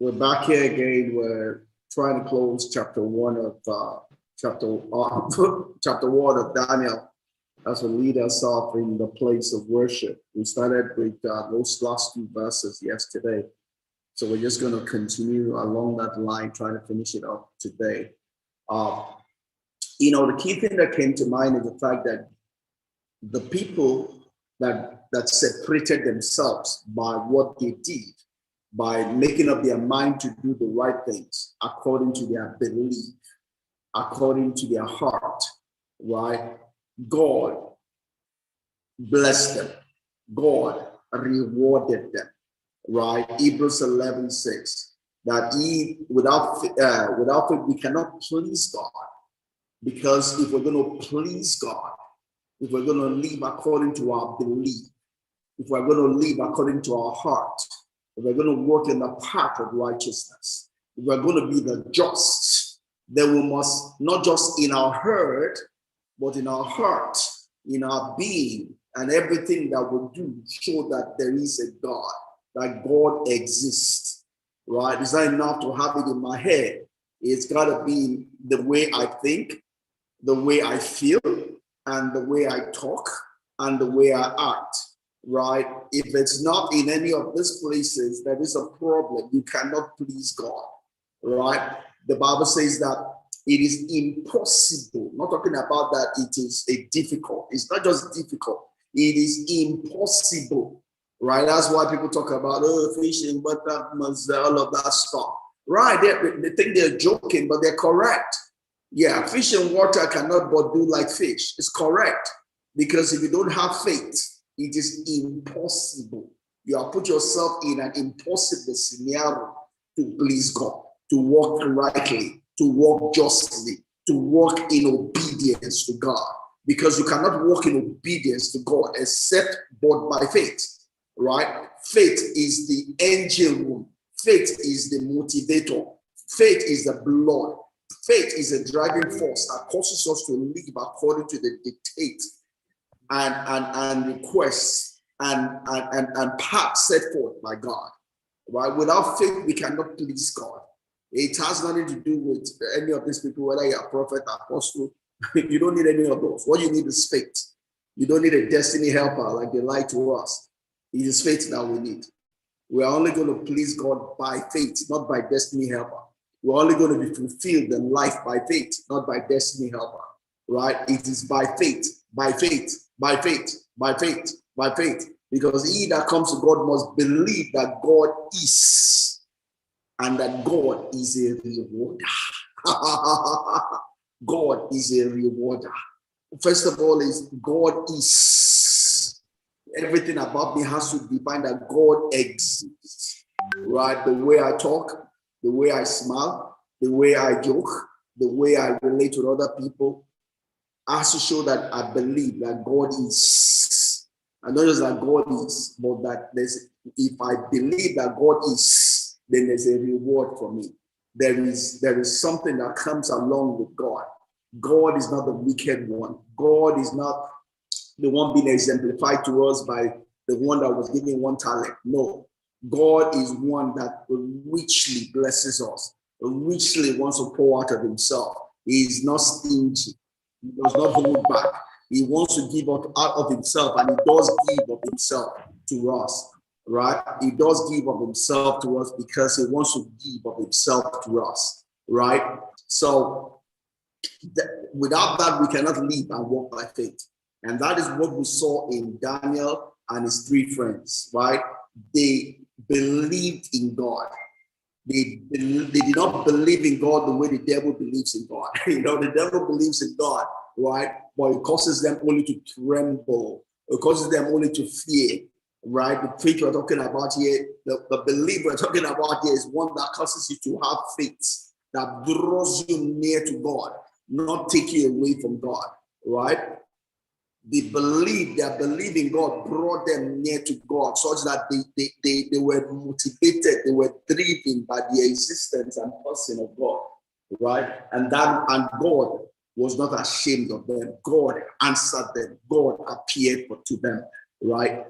We're back here again. We're trying to close chapter one of chapter one of Daniel as we lead us off in the place of worship. We started with those last two verses yesterday, so we're just going to continue along that line, trying to finish it up today. The key thing that came to mind is the fact that the people that separated themselves by what they did, by making up their mind to do the right things according to their belief, according to their heart, right? God blessed them. God rewarded them, right? Hebrews 11:6, that without faith, we cannot please God. Because if we're going to please God, if we're going to live according to our belief, if we're going to live according to our heart, if we're going to walk in the path of righteousness, if we're going to be the just, then we must not just in our heart, but in our heart, in our being, and everything that we do show that there is a God, that God exists, right? It's not enough to have it in my head. It's got to be the way I think, the way I feel, and the way I talk, and the way I act. Right? If it's not in any of these places, there is a problem. You cannot please God. Right? The Bible says that it is impossible. Not talking about that it is a difficult. It's not just difficult. It is impossible. Right? That's why people talk about fishing, but all of that stuff. Right? They think they're joking, but they're correct. Yeah, fish and water cannot but do like fish. It's correct. Because if you don't have faith, it is impossible. You have put yourself in an impossible scenario to please God, to walk rightly, to walk justly, to walk in obedience to God. Because you cannot walk in obedience to God except but by faith, right? Faith is the engine room. Faith is the motivator. Faith is the blood. Faith is a driving force that causes us to live according to the dictate and requests and paths set forth by God. Right? Without faith, we cannot please God. It has nothing to do with any of these people, whether you're a prophet, apostle. You don't need any of those. What you need is faith. You don't need a destiny helper like they lie to us. It is faith that we need. We are only going to please God by faith, not by destiny helper. We're only going to be fulfilled in life by faith, not by destiny helper. Right? It is by faith, by faith, by faith, by faith, by faith. Because he that comes to God must believe that God is, and that God is a rewarder. God is a rewarder. First of all, is God is. Everything about me has to define that God exists. Right? The way I talk, the way I smile, the way I joke, the way I relate to other people, has to show that I believe that God is. And not just that God is, but that if I believe that God is, then there's a reward for me. There is something that comes along with God. God is not the wicked one. God is not the one being exemplified to us by the one that was given one talent. No. God is one that richly blesses us, richly wants to pour out of himself. He is not stingy. He does not hold back. He wants to give out of himself, and he does give of himself to us, right? He does give of himself to us because he wants to give of himself to us, right? So without that, we cannot live and walk by faith. And that is what we saw in Daniel and his three friends, right? They believed in God. They did not believe in God the way the devil believes in God. The devil believes in God, right? But it causes them only to tremble. It causes them only to fear, right? The faith we're talking about here, the belief we're talking about here is one that causes you to have faith, that draws you near to God, not take you away from God, right? Their belief in God brought them near to God, such that they were motivated, they were driven by the existence and person of God, right? And God was not ashamed of them. God answered them. God appeared to them, right?